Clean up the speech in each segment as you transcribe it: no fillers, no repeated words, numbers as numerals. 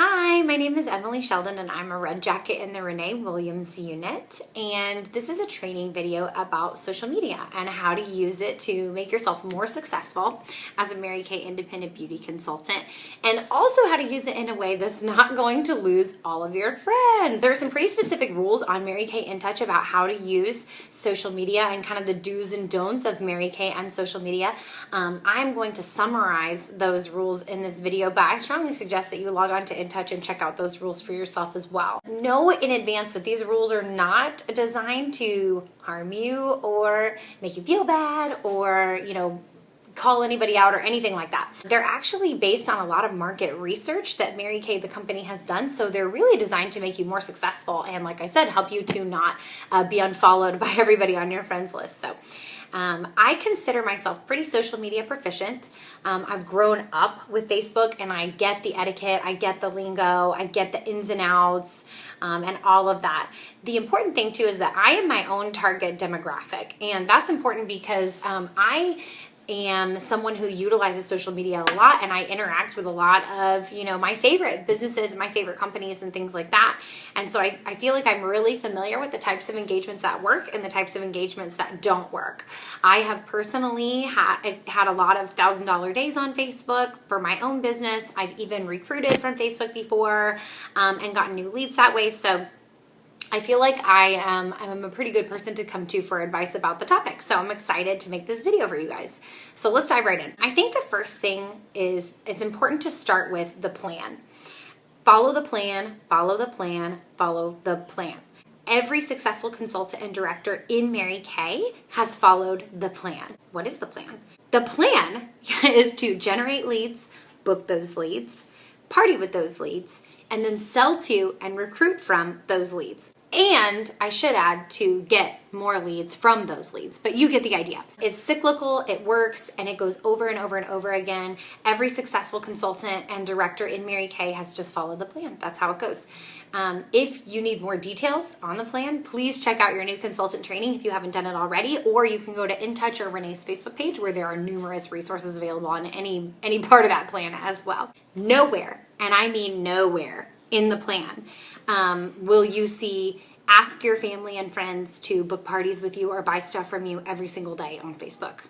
Hi, my name is Emily Sheldon and I'm a Red Jacket in the Renee Williams unit, and this is a training video about social media and how to use it to make yourself more successful as a Mary Kay independent beauty consultant, and also how to use it in a way that's not going to lose all of your friends. There are some pretty specific rules on Mary Kay in Touch about how to use social media and kind of the do's and don'ts of Mary Kay and social media. I'm going to summarize those rules in this video, but I strongly suggest that you log on to In Touch and check out those rules for yourself as well. Know in advance that these rules are not designed to harm you or make you feel bad or, call anybody out or anything like that. They're actually based on a lot of market research that Mary Kay, the company, has done. So they're really designed to make you more successful and, like I said, help you to not be unfollowed by everybody on your friends list. So I consider myself pretty social media proficient. I've grown up with Facebook and I get the etiquette, I get the lingo, I get the ins and outs, and all of that. The important thing too is that I am my own target demographic, and that's important because I am someone who utilizes social media a lot, and I interact with a lot of, my favorite businesses, my favorite companies and things like that. And so I feel like I'm really familiar with the types of engagements that work and the types of engagements that don't work. I have personally had a lot of $1,000 days on Facebook for my own business. I've even recruited from Facebook before and gotten new leads that way. So I feel like I'm a pretty good person to come to for advice about the topic. So I'm excited to make this video for you guys. So let's dive right in. I think the first thing is it's important to start with the plan. Follow the plan, follow the plan, follow the plan. Every successful consultant and director in Mary Kay has followed the plan. What is the plan? The plan is to generate leads, book those leads, party with those leads, and then sell to and recruit from those leads. And I should add, to get more leads from those leads, but you get the idea. It's cyclical, it works, and it goes over and over and over again. Every successful consultant and director in Mary Kay has just followed the plan. That's how it goes. If you need more details on the plan, please check out your new consultant training if you haven't done it already, or you can go to In Touch or Renee's Facebook page where there are numerous resources available on any part of that plan as well. Nowhere, and I mean nowhere, in the plan will you see ask your family and friends to book parties with you or buy stuff from you every single day on Facebook.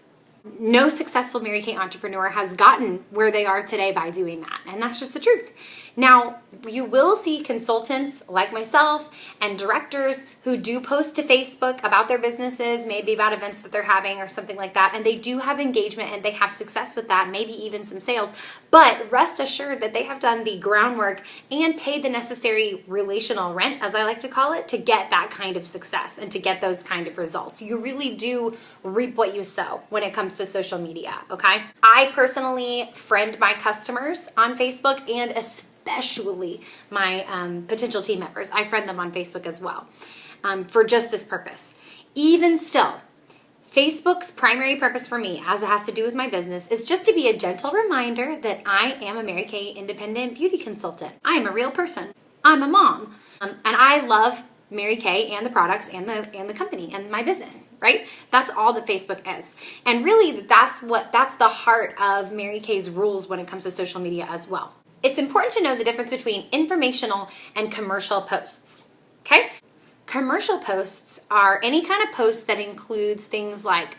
No successful Mary Kay entrepreneur has gotten where they are today by doing that, and that's just the truth. Now, you will see consultants like myself and directors who do post to Facebook about their businesses, maybe about events that they're having or something like that, and they do have engagement and they have success with that, maybe even some sales, but rest assured that they have done the groundwork and paid the necessary relational rent, as I like to call it, to get that kind of success and to get those kind of results. You really do reap what you sow when it comes to social media, okay? I personally friend my customers on Facebook, and especially my potential team members. I friend them on Facebook as well for just this purpose. Even still, Facebook's primary purpose for me, as it has to do with my business, is just to be a gentle reminder that I am a Mary Kay independent beauty consultant. I am a real person. I'm a mom. And I love Mary Kay and the products and the company and my business, right? That's all that Facebook is. And really that's the heart of Mary Kay's rules when it comes to social media as well. It's important to know the difference between informational and commercial posts, okay? Commercial posts are any kind of post that includes things like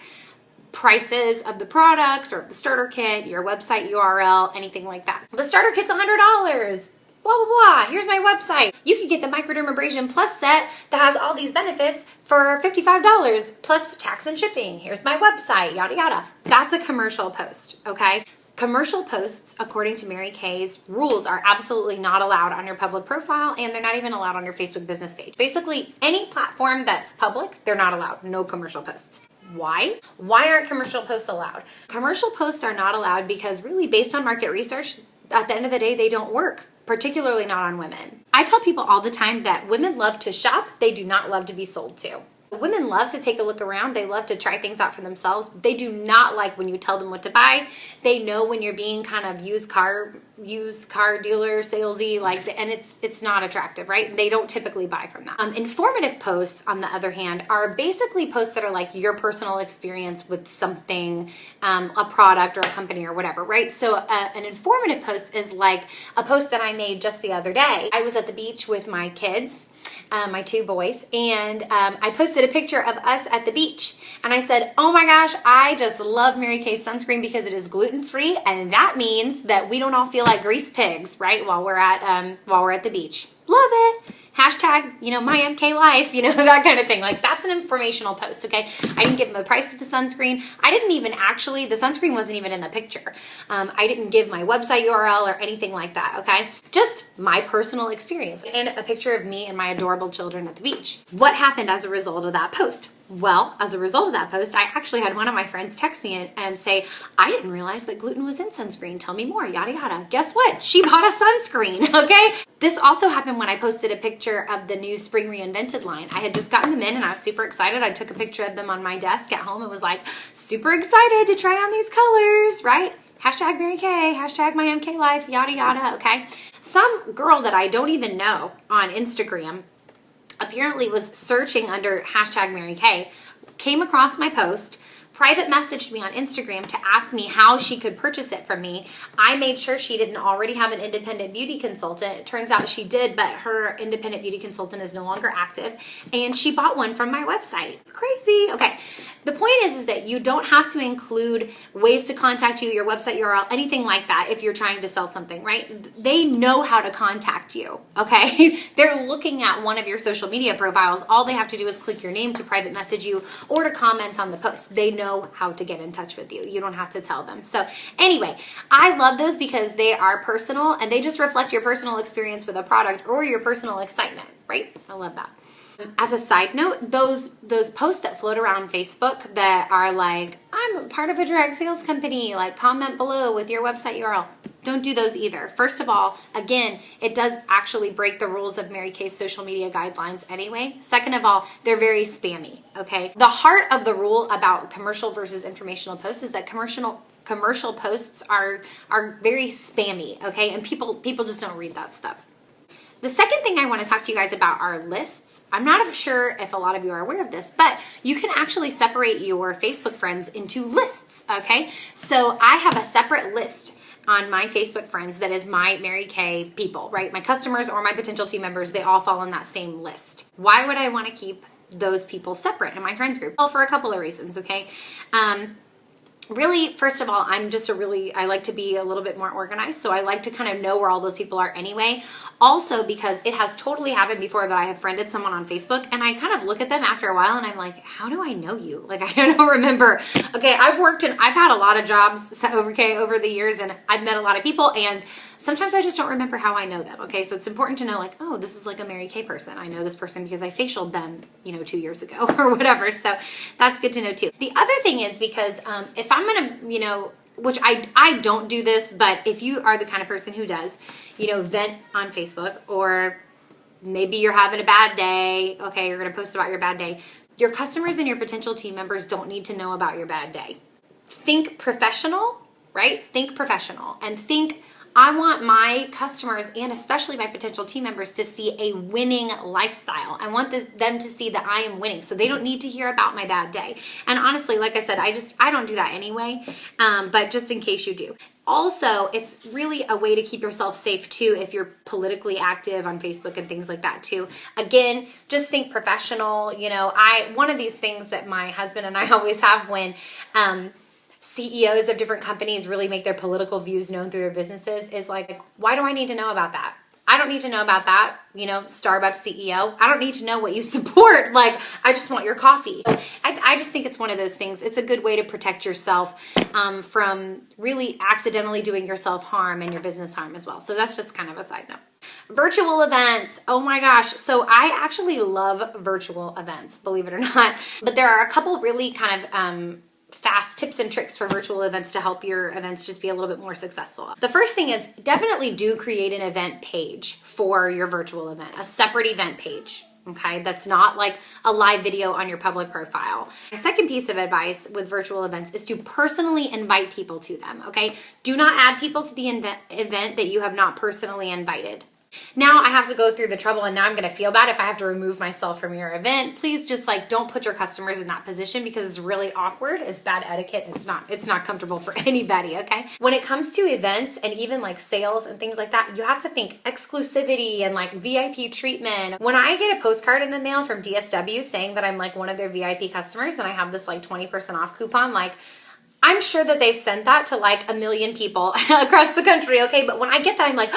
prices of the products or the starter kit, your website URL, anything like that. The starter kit's $100. Blah, blah, blah. Here's my website. You can get the Microdermabrasion Plus set that has all these benefits for $55 plus tax and shipping. Here's my website, yada, yada. That's a commercial post, okay? Commercial posts, according to Mary Kay's rules, are absolutely not allowed on your public profile, and they're not even allowed on your Facebook business page. Basically, any platform that's public, they're not allowed. No commercial posts. Why? Why aren't commercial posts allowed? Commercial posts are not allowed because really, based on market research, at the end of the day, they don't work, particularly not on women. I tell people all the time that women love to shop, they do not love to be sold to. Women love to take a look around. They love to try things out for themselves. They do not like when you tell them what to buy. They know when you're being kind of used car dealer salesy, and it's not attractive, right? They don't typically buy from that. Informative posts, on the other hand, are basically posts that are like your personal experience with something, a product or a company or whatever, right? So an informative post is like a post that I made just the other day. I was at the beach with my kids, my 2 boys, and I posted a picture of us at the beach. And I said, oh my gosh, I just love Mary Kay's sunscreen because it is gluten-free, and that means that we don't all feel like grease pigs, right, while we're at the beach. Love it. Hashtag, my MK life, that kind of thing. Like, that's an informational post, okay? I didn't give them the price of the sunscreen. I didn't even the sunscreen wasn't even in the picture. I didn't give my website URL or anything like that, okay? Just my personal experience and a picture of me and my adorable children at the beach. What happened as a result of that post? Well, as a result of that post, I actually had one of my friends text me and say, I didn't realize that gluten was in sunscreen. Tell me more, yada, yada. Guess what? She bought a sunscreen, okay? This also happened when I posted a picture of the new Spring Reinvented line. I had just gotten them in and I was super excited. I took a picture of them on my desk at home and was like, super excited to try on these colors, right? Hashtag Mary Kay, hashtag my MK life, yada, yada, okay? Some girl that I don't even know on Instagram apparently was searching under hashtag Mary Kay, came across my post, private messaged me on Instagram to ask me how she could purchase it from me. I made sure she didn't already have an independent beauty consultant. It turns out she did, but her independent beauty consultant is no longer active, and she bought one from my website. Crazy. Okay. The point is that you don't have to include ways to contact you, your website URL, anything like that if you're trying to sell something, right? They know how to contact you, okay? They're looking at one of your social media profiles. All they have to do is click your name to private message you or to comment on the post. They know how to get in touch with you. You don't have to tell them. So anyway, I love those because they are personal and they just reflect your personal experience with a product or your personal excitement, right? I love that. As a side note, those posts that float around Facebook that are like, I'm part of a direct sales company, like comment below with your website URL. Don't do those either. First of all, again, it does actually break the rules of Mary Kay's social media guidelines anyway. Second of all, they're very spammy, okay? The heart of the rule about commercial versus informational posts is that commercial posts are very spammy, okay? And people just don't read that stuff. The second thing I want to talk to you guys about are lists. I'm not sure if a lot of you are aware of this, but you can actually separate your Facebook friends into lists, okay? So I have a separate list on my Facebook friends that is my Mary Kay people, right? My customers or my potential team members, they all fall in that same list. Why would I want to keep those people separate in my friends group? Well, for a couple of reasons, okay? Really, first of all, I like to be a little bit more organized, so I like to kind of know where all those people are anyway. Also, because it has totally happened before that I have friended someone on Facebook, and I kind of look at them after a while, and I'm like, how do I know you? Like, I don't remember. Okay, I've had a lot of jobs, over the years, and I've met a lot of people, and sometimes I just don't remember how I know them, okay? So it's important to know, like, oh, this is like a Mary Kay person. I know this person because I facialed them, 2 years ago or whatever. So that's good to know too. The other thing is because if I'm gonna, which I don't do this, but if you are the kind of person who does, vent on Facebook, or maybe you're having a bad day, okay, you're gonna post about your bad day. Your customers and your potential team members don't need to know about your bad day. Think professional, right? Think professional and think, I want my customers and especially my potential team members to see a winning lifestyle. I want them to see that I am winning, so they don't need to hear about my bad day. And honestly, like I said, I don't do that anyway, but just in case you do. Also, it's really a way to keep yourself safe too if you're politically active on Facebook and things like that too. Again, just think professional. One of these things that my husband and I always have when CEOs of different companies really make their political views known through their businesses is like, why do I need to know about that? I don't need to know about that, Starbucks CEO. I don't need to know what you support. Like, I just want your coffee. I just think it's one of those things. It's a good way to protect yourself from really accidentally doing yourself harm and your business harm as well. So that's just kind of a side note. Virtual events. Oh my gosh. So I actually love virtual events, believe it or not. But there are a couple really kind of fast tips and tricks for virtual events to help your events just be a little bit more successful. The first thing is definitely do create an event page for your virtual event, a separate event page. Okay, that's not like a live video on your public profile. My second piece of advice with virtual events is to personally invite people to them. Okay, do not add people to the event that you have not personally invited. Now I have to go through the trouble, and now I'm going to feel bad if I have to remove myself from your event. Please just like don't put your customers in that position, because it's really awkward. It's bad etiquette. It's not comfortable for anybody, okay? When it comes to events and even like sales and things like that, you have to think exclusivity and like VIP treatment. When I get a postcard in the mail from DSW saying that I'm like one of their VIP customers and I have this like 20% off coupon, like I'm sure that they've sent that to like 1 million people across the country, okay? But when I get that, I'm like,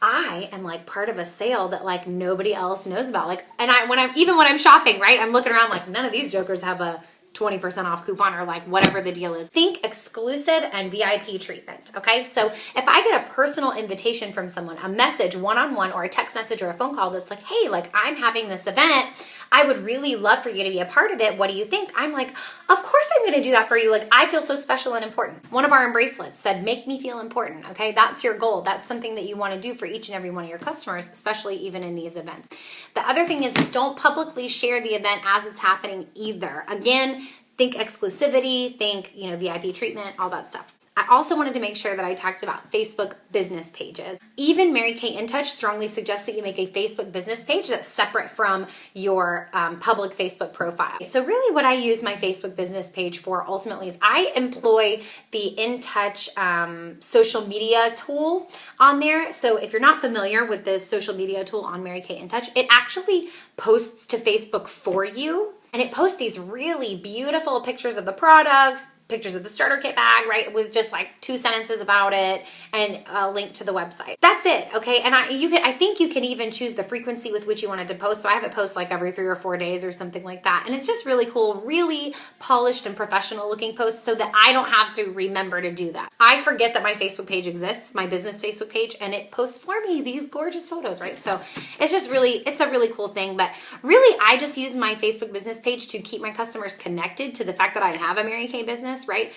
I am like part of a sale that like nobody else knows about. Like, and when I'm shopping, right? I'm looking around like none of these jokers have a 20% off coupon or like whatever the deal is. Think exclusive and VIP treatment, okay? So if I get a personal invitation from someone, a message one-on-one or a text message or a phone call that's like, hey, like I'm having this event, I would really love for you to be a part of it. What do you think? I'm like, of course I'm gonna do that for you. Like I feel so special and important. One of our bracelets said, make me feel important, okay? That's your goal. That's something that you wanna do for each and every one of your customers, especially even in these events. The other thing is don't publicly share the event as it's happening either. Again, think exclusivity, think, VIP treatment, all that stuff. I also wanted to make sure that I talked about Facebook business pages. Even Mary Kay In Touch strongly suggests that you make a Facebook business page that's separate from your public Facebook profile. So really what I use my Facebook business page for ultimately is I employ the In Touch social media tool on there. So if you're not familiar with this social media tool on Mary Kay In Touch, it actually posts to Facebook for you. And it posts these really beautiful pictures of the products, pictures of the starter kit bag, right? With just like 2 sentences about it and a link to the website. That's it, okay? And I think you can even choose the frequency with which you want it to post. So I have it post like every 3 or 4 days or something like that. And it's just really cool, really polished and professional looking posts so that I don't have to remember to do that. I forget that my Facebook page exists, my business Facebook page, and it posts for me these gorgeous photos, right? So it's a really cool thing. But really, I just use my Facebook business page to keep my customers connected to the fact that I have a Mary Kay business, right?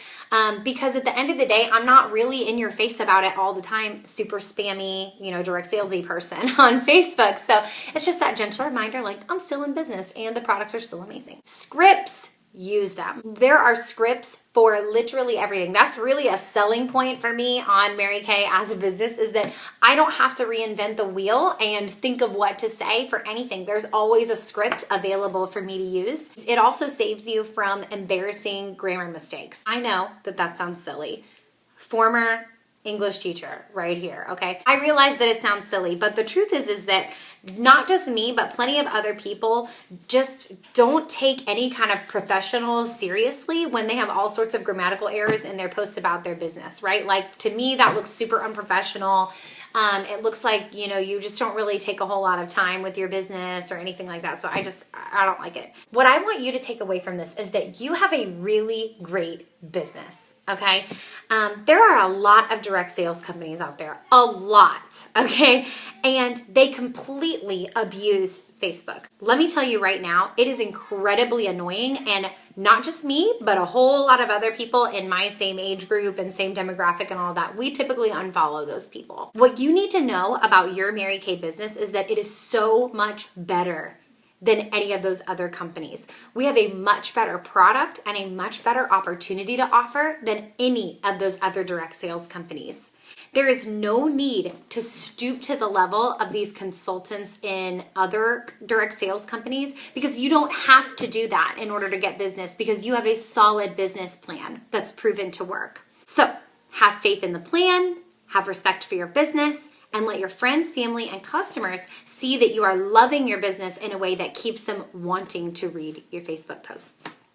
Because at the end of the day, I'm not really in your face about it all the time, super spammy, direct salesy person on Facebook. So it's just that gentle reminder, like I'm still in business and the products are still amazing. Scripts, use them. There are scripts for literally everything. That's really a selling point for me on Mary Kay as a business, is that I don't have to reinvent the wheel and think of what to say for anything. There's always a script available for me to use. It also saves you from embarrassing grammar mistakes. I know that sounds silly. Former English teacher right here, okay? I realize that it sounds silly, but the truth is that not just me, but plenty of other people just don't take any kind of professional seriously when they have all sorts of grammatical errors in their posts about their business, right? Like to me, that looks super unprofessional. It looks like, you just don't really take a whole lot of time with your business or anything like that. So I don't like it. What I want you to take away from this is that you have a really great business, okay? There are a lot of direct sales companies out there, a lot, okay? And they completely abuse Facebook. Let me tell you right now, it is incredibly annoying, and not just me, but a whole lot of other people in my same age group and same demographic and all that. We typically unfollow those people. What you need to know about your Mary Kay business is that it is so much better than any of those other companies. We have a much better product and a much better opportunity to offer than any of those other direct sales companies. There is no need to stoop to the level of these consultants in other direct sales companies, because you don't have to do that in order to get business, because you have a solid business plan that's proven to work. So have faith in the plan, have respect for your business, and let your friends, family, and customers see that you are loving your business in a way that keeps them wanting to read your Facebook posts.